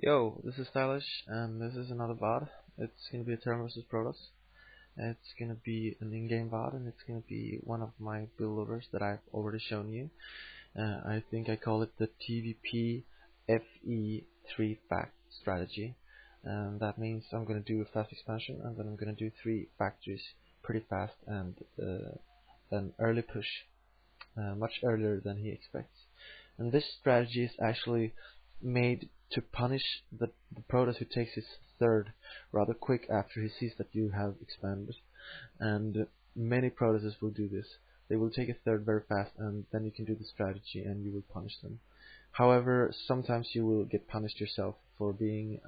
Yo, this is Stylish, and this is another VOD. It's gonna be a Terran versus Protoss. It's gonna be an in-game VOD, and it's gonna be one of my build loaders that I've already shown you. I think I call it the TvP FE3 fact strategy. And that means I'm gonna do a fast expansion, and then I'm gonna do 3 factories pretty fast, and an early push, much earlier than he expects. And this strategy is actually made to punish the Protoss who takes his third rather quick after he sees that you have expanded. And many Protosses will do this. They will take a third very fast, and then you can do the strategy and you will punish them. However, sometimes you will get punished yourself for being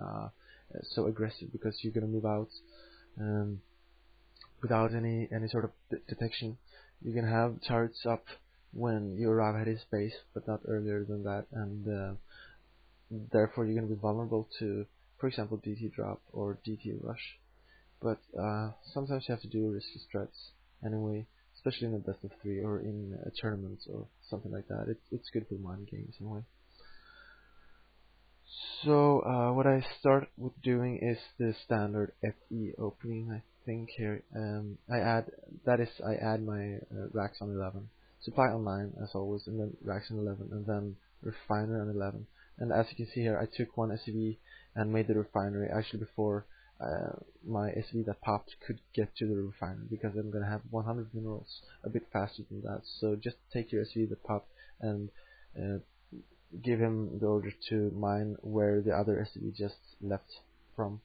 so aggressive, because you're going to move out without any sort of detection. You can have turrets up when you arrive at his base, but not earlier than that, and therefore you're going to be vulnerable to, for example, DT drop or DT rush. But sometimes you have to do risky strats anyway, especially in a best of 3 or in a tournament or something like that. It's good for mind games anyway. So what I start with doing is the standard FE opening. I think here I add my racks on 11, supply on 9 as always, and then racks on 11, and then refinery on 11. And as you can see here, I took one SCV and made the refinery actually before my SCV that popped could get to the refinery, because I'm gonna have 100 minerals a bit faster than that. So just take your SCV that popped and give him the order to mine where the other SCV just left from,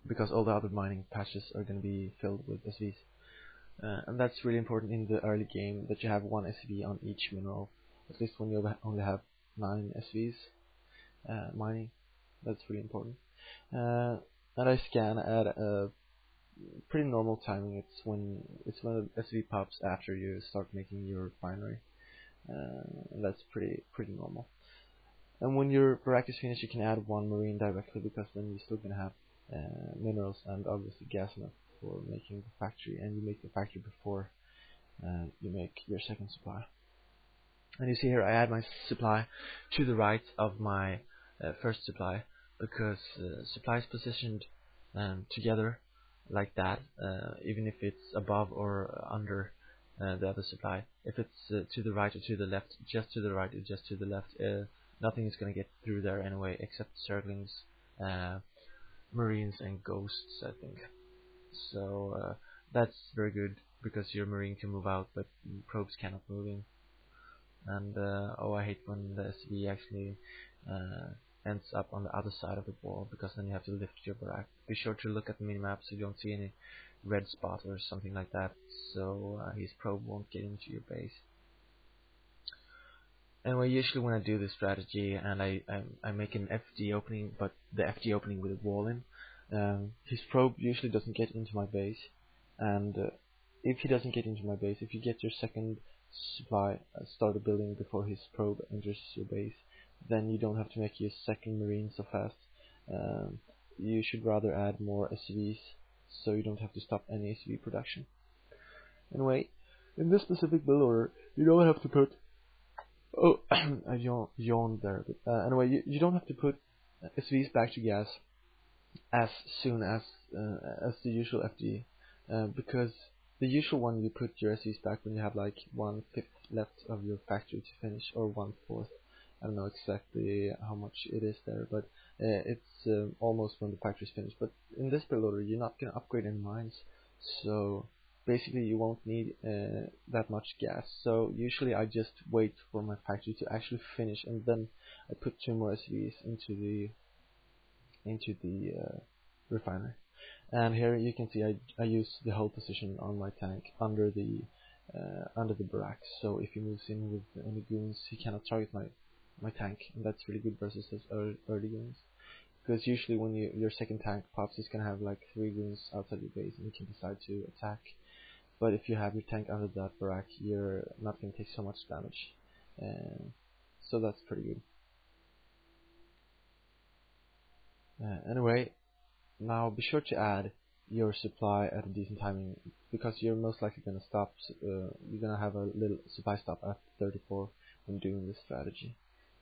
because all the other mining patches are going to be filled with SCVs. And that's really important in the early game, that you have one SCV on each mineral, at least when you only have 9 SCVs mining. That's really important. And I scan at a pretty normal timing. It's when the SCV pops after you start making your refinery. And that's pretty normal. And when your barrack is finished, you can add 1 marine directly, because then you're still gonna have minerals and obviously gas enough for making the factory, and you make the factory before you make your second supply. And you see here I add my supply to the right of my first supply, because supply is positioned together like that, even if it's above or under the other supply. If it's to the right or to the left, just to the right or just to the left, nothing is going to get through there anyway, except circlings, marines and ghosts, I think. So that's very good, because your marine can move out but probes cannot move in. And oh, I hate when the SV actually ends up on the other side of the wall, because then you have to lift your barrack. Be sure to look at the minimap so you don't see any red spot or something like that, so his probe won't get into your base. Anyway, usually when I do this strategy and I make an FD opening, but the FD opening with a wall in, his probe usually doesn't get into my base. And if he doesn't get into my base, if you get your second supply started building before his probe enters your base, then you don't have to make your second marine so fast. You should rather add more SCVs, so you don't have to stop any SCV production. Anyway, in this specific build order, you don't have to put I yawned there. But anyway, you don't have to put SVs back to gas as soon as the usual FD, because the usual one you put your SVs back when you have like 1/5 left of your factory to finish, or 1/4. I don't know exactly how much it is there, but it's almost when the factory is finished. But in this build order, you're not going to upgrade any mines, so basically you won't need that much gas. So usually I just wait for my factory to actually finish, and then I put 2 more SVs into the refinery. And here you can see I use the whole position on my tank under the barrack. So if he moves in with any goons, he cannot target my tank, and that's really good versus his early goons. Because usually when your second tank pops, it's gonna have like 3 goons outside your base, and you can decide to attack. But if you have your tank under that barrack, you're not going to take so much damage. So that's pretty good. Anyway, now be sure to add your supply at a decent timing, because you're most likely going to stop. You're going to have a little supply stop at 34 when doing this strategy.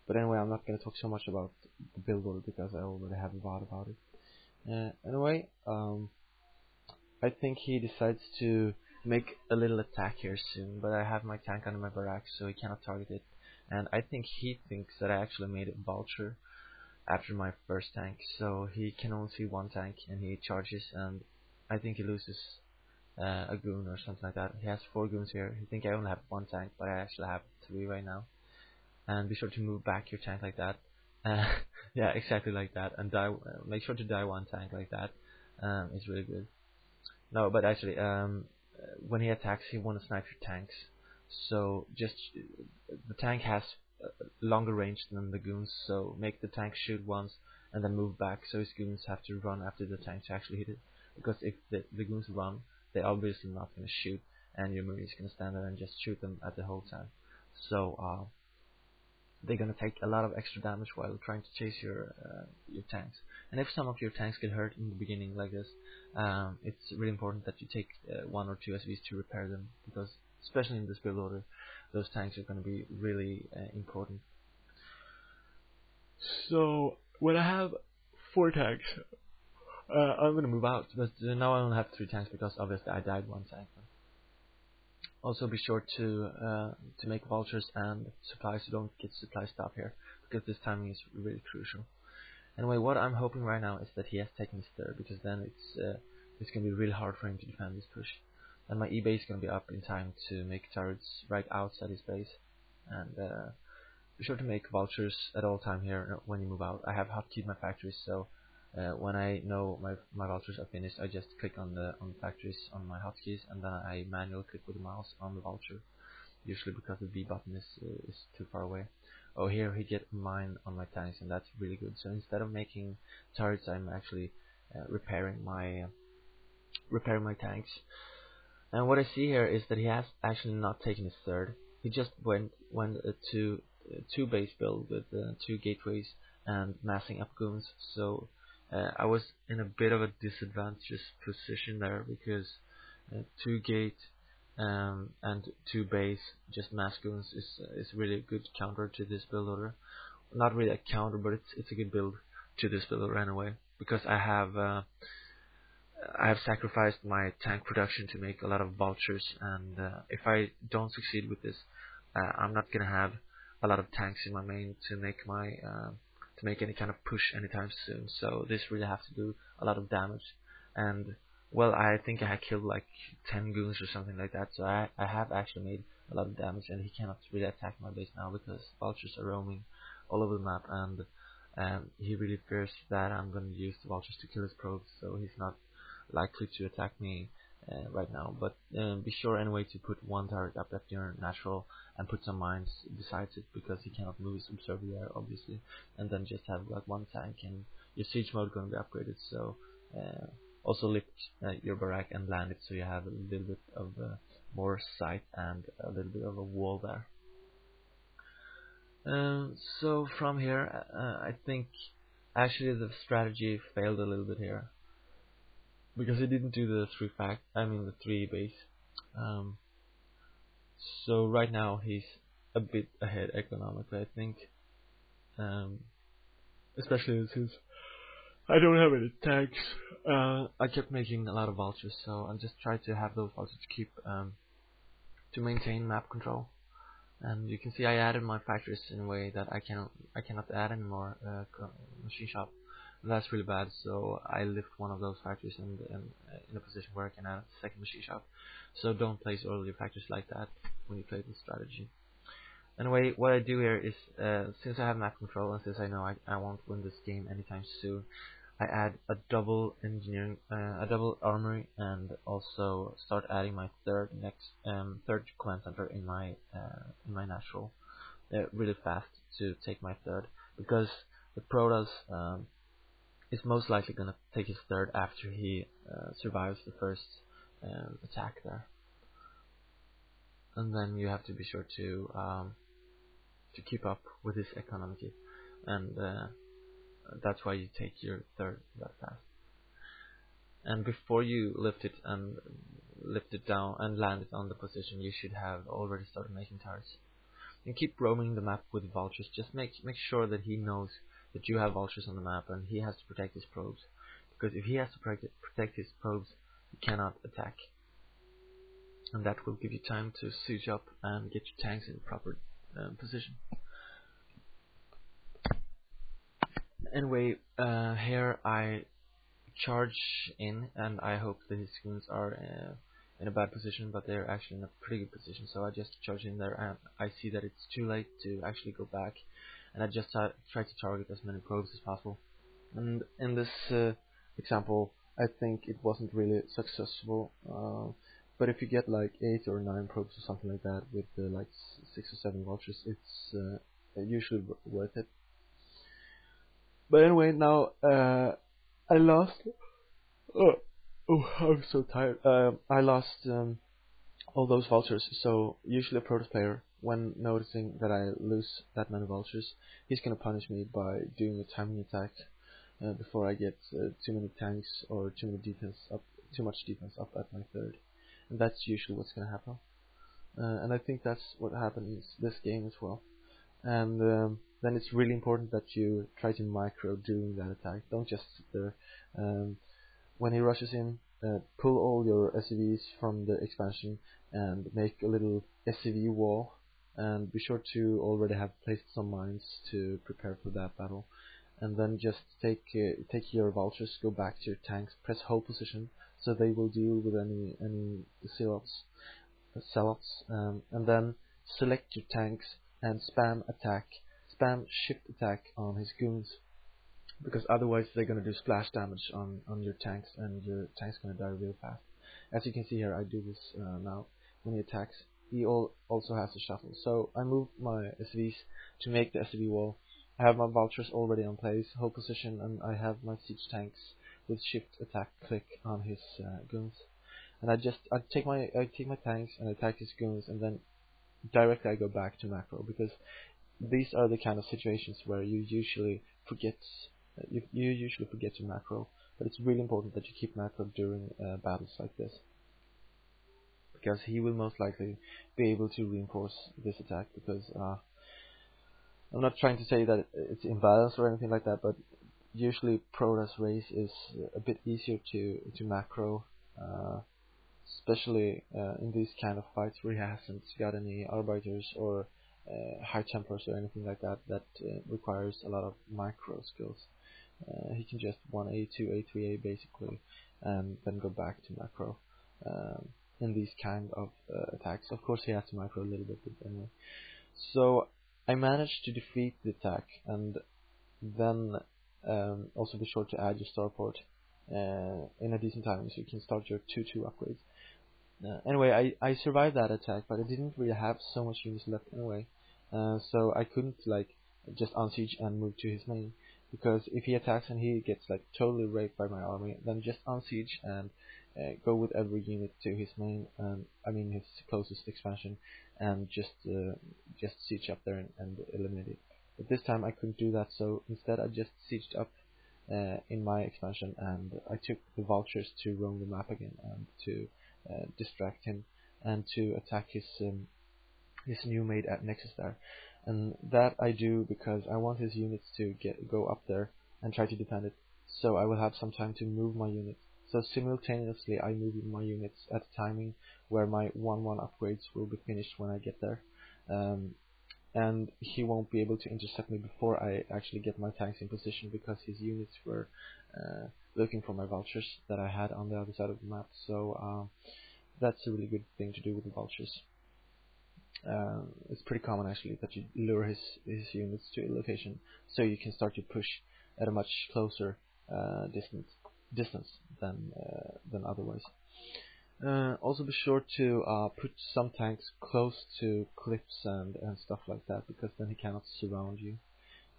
But anyway, I'm not going to talk so much about the build order because I already have a VOD about it. Anyway, I think he decides to make a little attack here soon, but I have my tank under my barrack, so he cannot target it. And I think he thinks that I actually made a vulture after my first tank, so he can only see one tank, and he charges, and I think he loses a goon or something like that. He has 4 goons here. He thinks I only have 1 tank, but I actually have 3 right now. And be sure to move back your tank like that. Yeah, exactly like that, and die. Make sure to die 1 tank like that. It's really good. No, but actually, when he attacks, he wants to snipe your tanks. So just the tank has longer range than the goons, so make the tank shoot once and then move back, so his goons have to run after the tank to actually hit it. Because if the goons run, they're obviously not going to shoot, and your marine is going to stand there and just shoot them at the whole time. So they're going to take a lot of extra damage while trying to chase your tanks. And if some of your tanks get hurt in the beginning like this, it's really important that you take 1 or 2 SVs to repair them, because especially in this build order, those tanks are going to be really important. So when I have 4 tanks, I'm going to move out, but now I only have 3 tanks because obviously I died 1 tank. Also be sure to make vultures and supplies, so don't get supply stop here, because this timing is really crucial. Anyway, what I'm hoping right now is that he has taken his third, because then it's going to be really hard for him to defend this push. And my E-base is going to be up in time to make turrets right outside his base. And be sure to make vultures at all time here when you move out. I have hotkeyed my factories, so when I know my vultures are finished, I just click on the factories on my hotkeys, and then I manually click with the mouse on the vulture. Usually because the B button is too far away. Oh, here he get mine on my tanks, and that's really good. So instead of making turrets, I'm actually repairing my tanks. And what I see here is that he has actually not taken his third. He just went to 2 base build with 2 gateways and massing up goons. So I was in a bit of a disadvantageous position there, because 2 gate and 2 base just mass goons is really a good counter to this build order. Not really a counter, but it's a good build to this build order anyway, because I have sacrificed my tank production to make a lot of vultures, and if I don't succeed with this, I'm not gonna have a lot of tanks in my main to make any kind of push anytime soon. So this really has to do a lot of damage, and well, I think I had killed like 10 goons or something like that. So I have actually made a lot of damage, and he cannot really attack my base now because vultures are roaming all over the map, and he really fears that I'm going to use the vultures to kill his probes, so he's not likely to attack me right now. But be sure anyway to put 1 turret up at your natural and put some mines besides it, because he cannot move his observer there obviously, and then just have like 1 tank, and your siege mode going to be upgraded. So also lift your barrack and land it, so you have a little bit of more sight and a little bit of a wall there. So from here, I think actually the strategy failed a little bit here, because he didn't do the 3 base. So right now he's a bit ahead economically, I think. Especially since I don't have any tanks. I kept making a lot of vultures, so I just tried to have those vultures to keep to maintain map control. And you can see I added my factories in a way that I cannot add any more machine shop. And that's really bad. So I lift one of those factories in a position where I can add a second machine shop. So don't place all your factories like that when you play this strategy. Anyway, what I do here is, since I have map control and since I know I won't win this game anytime soon, I add a double engineering, a double armory, and also start adding my third command center in my natural really fast to take my third, because the Protoss is most likely gonna take his third after he survives the first attack there, and then you have to be sure to keep up with his economy, and that's why you take your third that fast. And before you lift it down and land it on the position, you should have already started making turrets. and keep roaming the map with vultures. Just make sure that he knows that you have vultures on the map, and he has to protect his probes. Because if he has to protect his probes, he cannot attack. And that will give you time to siege up and get your tanks in proper position. Anyway, here I charge in, and I hope that his goons are in a bad position, but they're actually in a pretty good position. So I just charge in there, and I see that it's too late to actually go back, and I just try to target as many probes as possible. And in this example, I think it wasn't really successful. But if you get like 8 or 9 probes or something like that with like 6 or 7 vultures, it's usually worth it. But anyway, now I lost. Oh, I'm so tired. I lost all those vultures. So usually a Protoss player, when noticing that I lose that many vultures, he's gonna punish me by doing a timing attack before I get too many tanks or too much defense up at my third, and that's usually what's gonna happen. And I think that's what happens this game as well. And then it's really important that you try to micro during that attack. Don't just sit there. When he rushes in, pull all your SCVs from the expansion and make a little SCV wall, and be sure to already have placed some mines to prepare for that battle. And then just take your vultures, go back to your tanks, press hold position so they will deal with any sellouts, and then select your tanks and spam shift attack on his goons, because otherwise they're gonna do splash damage on your tanks, and your tank's gonna die real fast. As you can see here, I do this now. When he attacks, he also has to shuffle. So I move my SCVs to make the SCV wall. I have my vultures already in place, hold position, and I have my siege tanks with shift attack click on his goons. And I take my tanks and attack his goons, and then directly I go back to macro, because these are the kind of situations where you usually forget to macro. But it's really important that you keep macro during battles like this, because he will most likely be able to reinforce this attack. Because I'm not trying to say that it's imbalanced or anything like that, but usually Protoss race is a bit easier to macro, especially in these kind of fights where he hasn't got any arbiters or high templars or anything like that requires a lot of micro skills. He can just 1A, 2A, 3A basically, and then go back to macro in these kind of attacks. Of course he has to macro a little bit, but anyway. So I managed to defeat the attack, and then also be sure to add your starport in a decent time, so you can start your 2-2 upgrades. Anyway, I survived that attack, but I didn't really have so much units left anyway, so I couldn't like just unsiege and move to his main, because if he attacks and he gets like totally raped by my army, then just unsiege and go with every unit to his main, I mean his closest expansion, and just siege up there and eliminate it. But this time I couldn't do that, so instead I just sieged up in my expansion, and I took the vultures to roam the map again and to distract him and to attack his new made at Nexus there. And that I do because I want his units to go up there and try to defend it, so I will have some time to move my units. So simultaneously I move my units at a timing where my 1-1 upgrades will be finished when I get there, and he won't be able to intercept me before I actually get my tanks in position, because his units were looking for my vultures that I had on the other side of the map. So that's a really good thing to do with the vultures. It's pretty common actually that you lure his units to a location so you can start to push at a much closer distance than otherwise. Also be sure to put some tanks close to cliffs and stuff like that, because then he cannot surround you,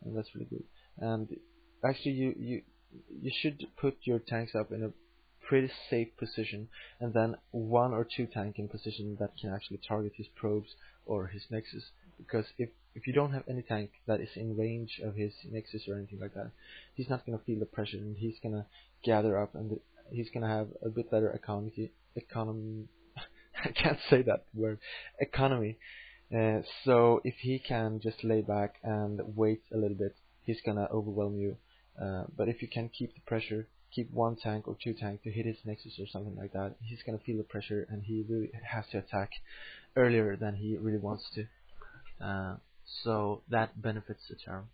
and that's really good. And actually you should put your tanks up in a pretty safe position, and then 1 or 2 tank in position that can actually target his probes or his nexus, because if you don't have any tank that is in range of his nexus or anything like that, he's not going to feel the pressure, and he's going to gather up, and he's going to have a bit better economy I can't say that word, economy, So if he can just lay back and wait a little bit, he's gonna overwhelm you. But if you can keep the pressure, keep one tank or two tank to hit his nexus or something like that, he's gonna feel the pressure and he really has to attack earlier than he really wants to. So that benefits the Terran.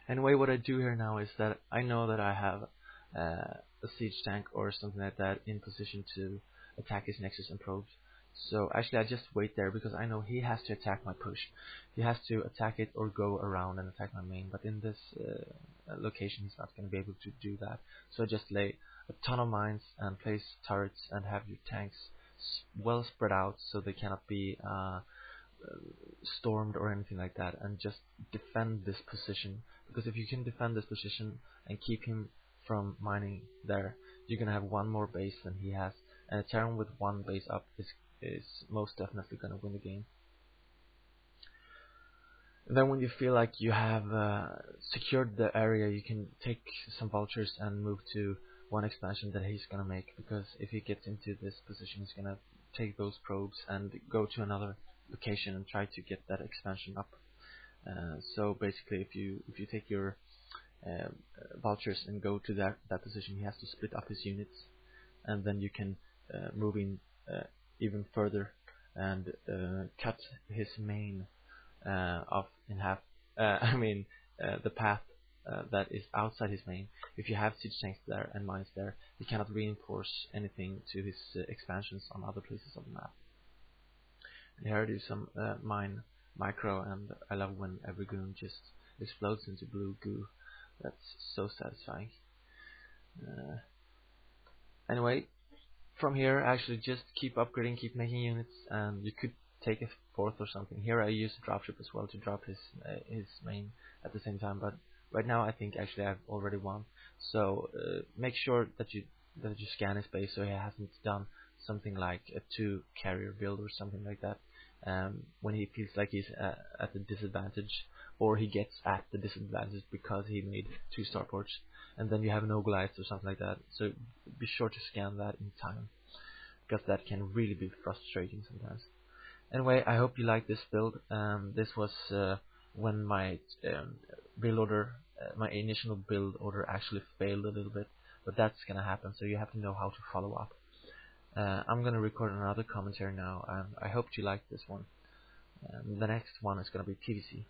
Anyway, what I do here now is that I know that I have a siege tank or something like that in position to attack his nexus and probes. So actually I just wait there because I know he has to attack my push. He has to attack it or go around and attack my main, but in this location he's not going to be able to do that. So I just lay a ton of mines and place turrets and have your tanks well spread out so they cannot be stormed or anything like that, and just defend this position. Because if you can defend this position and keep him from mining there, you're gonna have one more base than he has, and a Terran with one base up is most definitely gonna win the game. And then when you feel like you have secured the area, you can take some vultures and move to one expansion that he's gonna make, because if he gets into this position he's gonna take those probes and go to another location and try to get that expansion up. So basically if you take your vultures and go to that position, he has to split up his units, and then you can move in even further and cut his main off in half. The path that is outside his main. If you have siege tanks there and mines there, he cannot reinforce anything to his expansions on other places of the map. And here I do some mine micro, and I love when every goon just explodes into blue goo. That's so satisfying. Anyway, from here actually just keep upgrading, keep making units, and you could take a fourth or something. Here I use a dropship as well to drop his main at the same time, but right now I think actually I've already won. So make sure that you scan his base so he hasn't done something like a 2 carrier build or something like that when he feels like he's at a disadvantage, or he gets at the disadvantage because he made 2 starports and then you have no glides or something like that. So be sure to scan that in time, because that can really be frustrating sometimes. Anyway, I hope you like this build. This was when my build order, my initial build order actually failed a little bit, but that's gonna happen, so you have to know how to follow up. I'm gonna record another commentary now, and I hope you like this one. The next one is gonna be TvC.